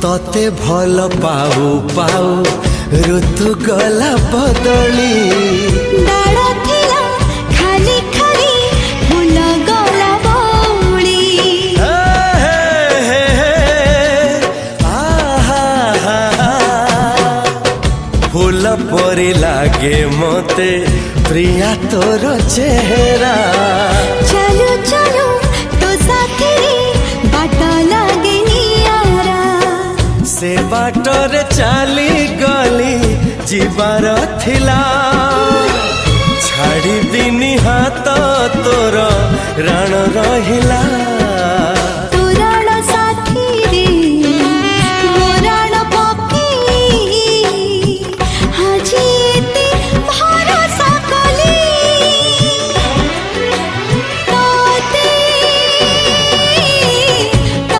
तते भल पाऊ पाऊ ऋतु गला बदली डाळ थिला खाली खाली फूल गला बौली फूल परी लागे मते प्रिया तोर चेहरा चलो चलो तो साथी बाट लागे नियारा से बाटरे चली गली जीवार थिला छाड़ी दिनी हाथ तोर राण रहिला।